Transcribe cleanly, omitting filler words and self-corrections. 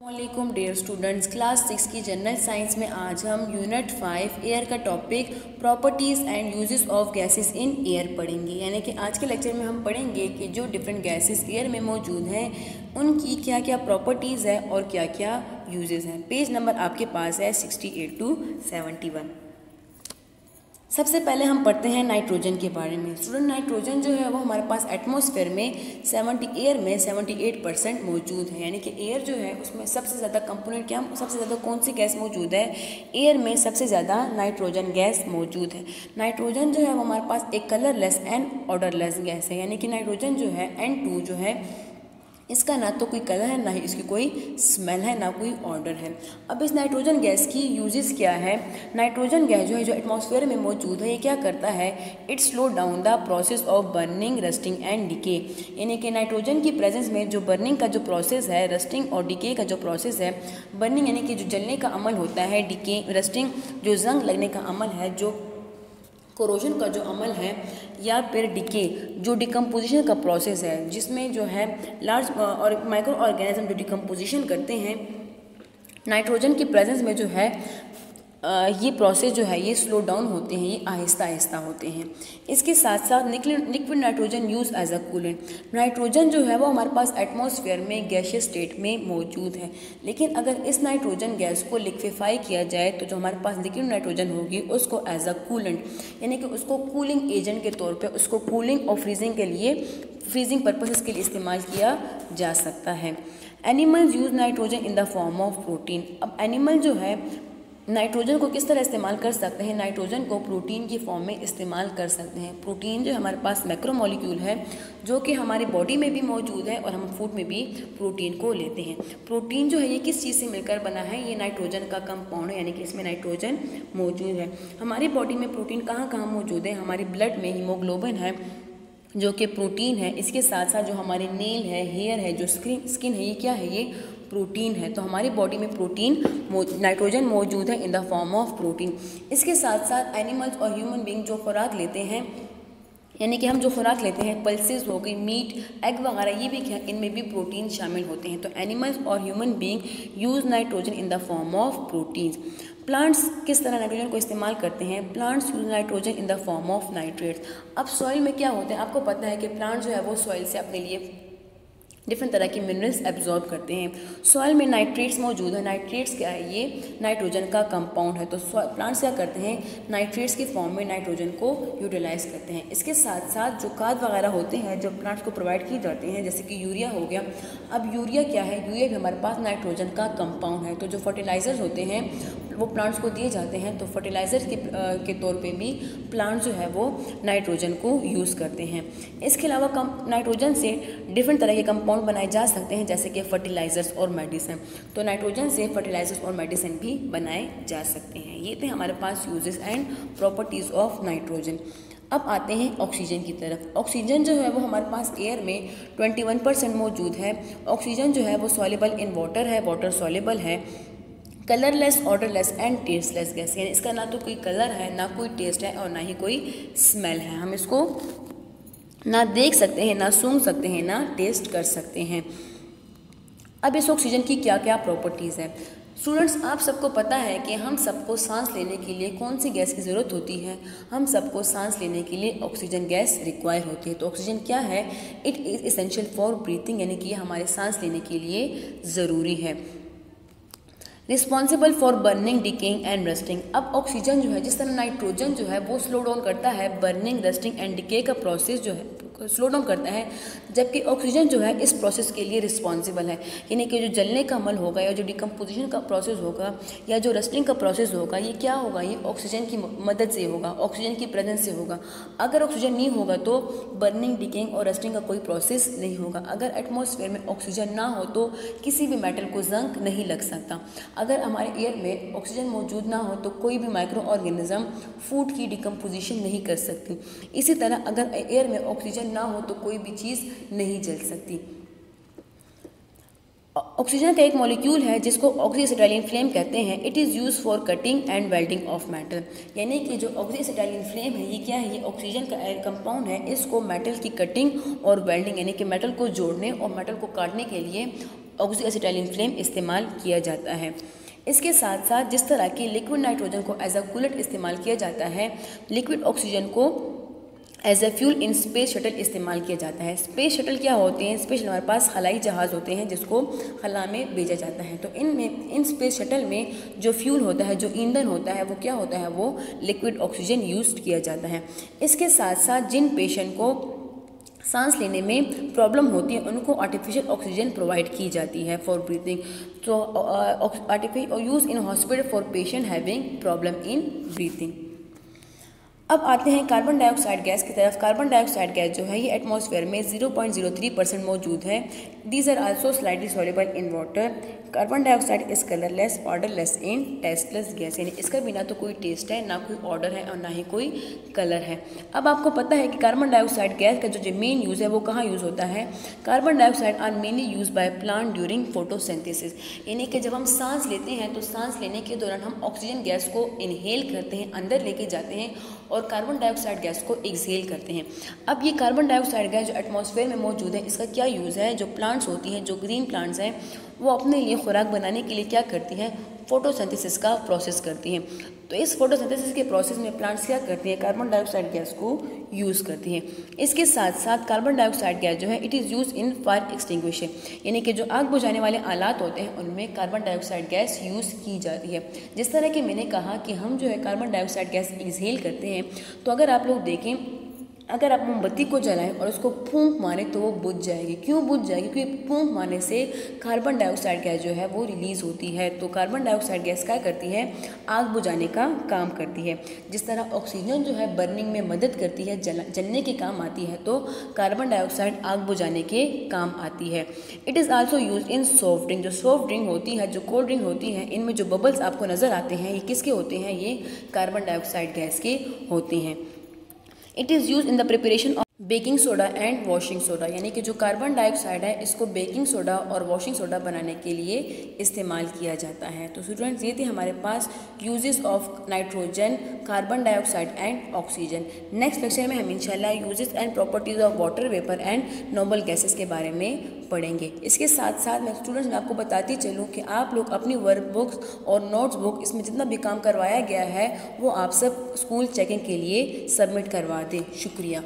वालेकुम dear students, class 6 की general science में आज हम यूनिट 5 एयर का topic properties and uses of gases in air पढ़ेंगे। यानी कि आज के लेक्चर में हम पढ़ेंगे कि जो डिफरेंट गैसेस एयर में मौजूद हैं उनकी क्या क्या प्रॉपर्टीज़ है और क्या क्या यूजेस हैं। पेज नंबर आपके पास है 68 टू 71। सबसे पहले हम पढ़ते हैं नाइट्रोजन के बारे में। स्टूडेंट, नाइट्रोजन जो है वो हमारे पास एटमॉस्फेयर में 78% मौजूद है। यानी कि एयर जो है उसमें सबसे ज़्यादा कंपोनेंट क्या, सबसे ज़्यादा कौन सी गैस मौजूद है? एयर में सबसे ज़्यादा नाइट्रोजन गैस मौजूद है। नाइट्रोजन जो है वो हमारे पास एक कलरलेस एंड ऑडरलेस गैस है। यानी कि नाइट्रोजन जो है N2 जो है इसका ना तो कोई कलर है, ना ही इसकी कोई स्मेल है, ना कोई ऑर्डर है। अब इस नाइट्रोजन गैस की यूजेस क्या है? नाइट्रोजन गैस जो है जो एटमॉस्फेयर में मौजूद है ये क्या करता है? It slow down the process of burning, rusting and decay. यानी कि नाइट्रोजन की प्रेजेंस में जो बर्निंग का जो प्रोसेस है, रस्टिंग और डिके का जो प्रोसेस है, बर्निंग यानी कि जो जलने का अमल होता है, डिके रस्टिंग जो जंग लगने का अमल है, जो कोरोजन का जो अमल है, या फिर डिके जो डिकम्पोजिशन का प्रोसेस है, जिसमें जो है लार्ज और माइक्रो ऑर्गेनिज्म जो डिकम्पोजिशन करते हैं, नाइट्रोजन की प्रेजेंस में जो है ये प्रोसेस जो है ये स्लो डाउन होते हैं, ये आहिस्ता आहिस्ता होते हैं। इसके साथ साथ liquid nitrogen use as a coolant. Nitrogen जो है वो हमारे पास एटमॉस्फेयर में गैसियस स्टेट में मौजूद है, लेकिन अगर इस नाइट्रोजन गैस को लिक्विफाई किया जाए तो जो हमारे पास लिक्विड नाइट्रोजन होगी उसको एज अ कूलेंट यानी कि उसको कूलिंग एजेंट के तौर पर, उसको कूलिंग और फ्रीजिंग के लिए, फ्रीजिंग पर्पसेस के लिए इस्तेमाल किया जा सकता है। Animals use nitrogen in the form of protein. अब एनिमल जो है नाइट्रोजन को किस तरह इस्तेमाल कर सकते हैं? नाइट्रोजन को प्रोटीन की फॉर्म में इस्तेमाल कर सकते हैं। प्रोटीन जो हमारे पास मैक्रोमोलिक्यूल है जो कि हमारी बॉडी में भी मौजूद है और हम फूड में भी प्रोटीन को लेते हैं। प्रोटीन जो है ये किस चीज़ से मिलकर बना है? ये नाइट्रोजन का कंपाउंड है, यानी कि इसमें नाइट्रोजन मौजूद है। हमारी बॉडी में प्रोटीन कहाँ कहाँ मौजूद है? हमारी ब्लड में हीमोग्लोबिन है जो कि प्रोटीन है। इसके साथ साथ जो हमारे नेल है, हेयर है, जो स्किन है, ये क्या है? ये प्रोटीन है। तो हमारी बॉडी में प्रोटीन नाइट्रोजन मौजूद है in the form of protein. इसके साथ साथ एनिमल्स और ह्यूमन बीइंग जो खुराक लेते हैं, यानी कि हम जो खुराक लेते हैं, पल्सेस हो गई, मीट, एग वगैरह, ये भी क्या, इनमें भी प्रोटीन शामिल होते हैं। तो एनिमल्स और human being use nitrogen in the form of proteins. Plants किस तरह नाइट्रोजन को इस्तेमाल करते हैं? Plants use nitrogen in the form of nitrates. अब सॉइल में क्या होते हैं? आपको पता है कि प्लांट जो है वो सॉइल से अपने लिए डिफरेंट तरह के मिनरल्स एब्जॉर्ब करते हैं। सॉइल में नाइट्रेट्स मौजूद है। नाइट्रेट्स क्या है? ये नाइट्रोजन का कंपाउंड है। तो प्लांट्स क्या करते हैं? नाइट्रेट्स की फॉर्म में नाइट्रोजन को यूटिलाइज करते हैं। इसके साथ साथ जो खाद वगैरह होते हैं जो प्लांट्स को प्रोवाइड की जाते हैं, जैसे कि यूरिया हो गया। अब यूरिया क्या है? यूरिया भी हमारे पास नाइट्रोजन का कंपाउंड है। तो जो फर्टिलाइजर्स होते हैं वो प्लांट्स को दिए जाते हैं, तो फर्टिलाइज़र के तौर पे भी प्लांट जो है वो नाइट्रोजन को यूज़ करते हैं। इसके अलावा नाइट्रोजन से डिफरेंट तरह के कंपाउंड बनाए जा सकते हैं, जैसे कि फर्टिलाइज़र्स और मेडिसिन। तो नाइट्रोजन से फर्टिलाइज़र्स और मेडिसिन भी बनाए जा सकते हैं। ये थे हमारे पास uses and properties of nitrogen. अब आते हैं ऑक्सीजन की तरफ। ऑक्सीजन जो है वो हमारे पास एयर में 21% मौजूद है। ऑक्सीजन जो है वो सॉल्युबल इन वाटर है, वाटर सॉल्युबल है, colourless, odourless and tasteless gas. यानी इसका ना तो कोई कलर है, ना कोई टेस्ट है और ना ही कोई स्मेल है। हम इसको ना देख सकते हैं, ना सूंघ सकते हैं, ना टेस्ट कर सकते हैं। अब इस ऑक्सीजन की क्या क्या प्रॉपर्टीज़ है? स्टूडेंट्स, आप सबको पता है कि हम सबको सांस लेने के लिए कौन सी गैस की ज़रूरत होती है? हम सबको सांस लेने के लिए ऑक्सीजन गैस रिक्वायर होती है। तो ऑक्सीजन क्या है? It is essential for breathing, यानी कि हमारे सांस लेने के लिए ज़रूरी है। Responsible for burning, decaying and rusting. अब ऑक्सीजन जो है, जिस तरह नाइट्रोजन जो है वो स्लो डाउन करता है बर्निंग, रस्टिंग एंड डिके का प्रोसेस जो है स्लो डाउन करता है, जबकि ऑक्सीजन जो है इस प्रोसेस के लिए रिस्पॉन्सिबल है। यानी कि जो जलने का अमल होगा, या जो डिकम्पोजिशन का प्रोसेस होगा, या जो रस्टिंग का प्रोसेस होगा, ये क्या होगा? ये ऑक्सीजन की मदद से होगा, ऑक्सीजन की प्रेजेंस से होगा। अगर ऑक्सीजन नहीं होगा तो बर्निंग, डिकेइंग और रस्टिंग का कोई प्रोसेस नहीं होगा। अगर एटमॉस्फेयर में ऑक्सीजन ना हो तो किसी भी मेटल को जंग नहीं लग सकता। अगर हमारे एयर में ऑक्सीजन मौजूद ना हो तो कोई भी माइक्रो ऑर्गेनिज्म फूड की डिकम्पोजिशन नहीं कर सकती। इसी तरह अगर एयर में ऑक्सीजन ना हो तो कोई भी चीज़ नहीं जल सकती। ऑक्सीजन का एक मॉलिक्यूल है जिसको ऑक्सीएसिटाइलिन फ्लेम कहते हैं। It is use for cutting and welding of metal. यानी कि जो ऑक्सीएसिटाइलिन फ्लेम है ये क्या है? ये ऑक्सीजन का एक कंपाउंड है। इसको मेटल की कटिंग और वेल्डिंग यानी कि मेटल को जोड़ने और मेटल को काटने के लिए ऑक्सी एसिटाइलिन फ्लेम इस्तेमाल किया जाता है। इसके साथ साथ जिस तरह की लिक्विड नाइट्रोजन को एज अ कूलेंट इस्तेमाल किया जाता है, लिक्विड ऑक्सीजन को as a fuel in space shuttle इस्तेमाल किया जाता है। स्पेस शटल क्या होते हैं? स्पेस हमारे पास खलाई जहाज़ होते हैं जिसको खला में भेजा जाता है। तो इन स्पेस शटल में जो फ्यूल होता है, जो ईंधन होता है, वो क्या होता है? वो लिक्विड ऑक्सीजन यूज किया जाता है। इसके साथ साथ जिन पेशेंट को सांस लेने में प्रॉब्लम होती है उनको आर्टिफिशियल ऑक्सीजन प्रोवाइड की जाती है फॉर ब्रीथिंग। तो artificial use in hospital for patient having problem in breathing. अब आते हैं कार्बन डाइऑक्साइड गैस की तरफ। कार्बन डाइऑक्साइड गैस जो है ये एटमॉस्फेयर में 0.03% मौजूद है। These are also slightly soluble in water. Carbon dioxide is colourless, odourless in tasteless gas, यानी इसका भी ना तो कोई टेस्ट है, ना कोई ऑर्डर है और ना ही कोई कलर है। अब आपको पता है कि कार्बन डाइऑक्साइड गैस का जो मेन यूज़ है वो कहाँ यूज़ होता है? Carbon dioxide are mainly use by plant during photosynthesis, यानी कि जब हम सांस लेते हैं तो सांस लेने के दौरान हम ऑक्सीजन गैस को इनहेल करते हैं, अंदर लेके जाते हैं, और कार्बन डाइऑक्साइड गैस को एक्सहेल करते हैं। अब ये कार्बन डाइऑक्साइड गैस जो एटमॉस्फेयर में मौजूद है, इसका क्या यूज़ है? जो प्लांट्स होती हैं, जो ग्रीन प्लांट्स हैं, वो अपने लिए खुराक बनाने के लिए क्या करती हैं? फोटोसिंथेसिस का प्रोसेस करती हैं। तो इस फोटोसिंथेसिस के प्रोसेस में प्लांट्स क्या करती हैं? कार्बन डाइऑक्साइड गैस को यूज़ करती हैं। इसके साथ साथ कार्बन डाइऑक्साइड गैस जो है it is use in fire extinguisher, यानी कि जो आग बुझाने वाले आलात होते हैं उनमें कार्बन डाइऑक्साइड गैस यूज़ की जाती है। जिस तरह कि मैंने कहा कि हम जो है कार्बन डाइऑक्साइड गैस एक्सहेल करते हैं, तो अगर आप लोग देखें, अगर आप मोमबत्ती को जलाएं और उसको फूंक मारें तो वो बुझ जाएगी। क्यों बुझ जाएगी? क्योंकि फूंक मारने से कार्बन डाइऑक्साइड गैस जो है वो रिलीज़ होती है। तो कार्बन डाइऑक्साइड गैस क्या करती है? आग बुझाने का काम करती है। जिस तरह ऑक्सीजन जो है बर्निंग में मदद करती है, जलने के काम आती है, तो कार्बन डाइऑक्साइड आग बुझाने के काम आती है। It is also use in soft drink. जो सॉफ्ट ड्रिंक होती है, जो कोल्ड ड्रिंक होती है, इनमें जो बबल्स आपको नज़र आते हैं, ये किसके होते हैं? ये कार्बन डाइऑक्साइड गैस के होते हैं। It is use in the preparation of baking soda and washing soda, यानी कि जो कार्बन डाइऑक्साइड है इसको बेकिंग सोडा और वॉशिंग सोडा बनाने के लिए इस्तेमाल किया जाता है। तो स्टूडेंट्स, ये थे हमारे पास uses of nitrogen, carbon dioxide and oxygen. Next lecture में हम इंशाल्लाह uses and properties of water vapour and noble gases के बारे में पढ़ेंगे। इसके साथ साथ मैं स्टूडेंट्स मैं आपको बताती चलूँ कि आप लोग अपनी वर्क बुक्स और नोट्स बुक, इसमें जितना भी काम करवाया गया है वो आप सब स्कूल चेकिंग के लिए सबमिट करवा दें। शुक्रिया।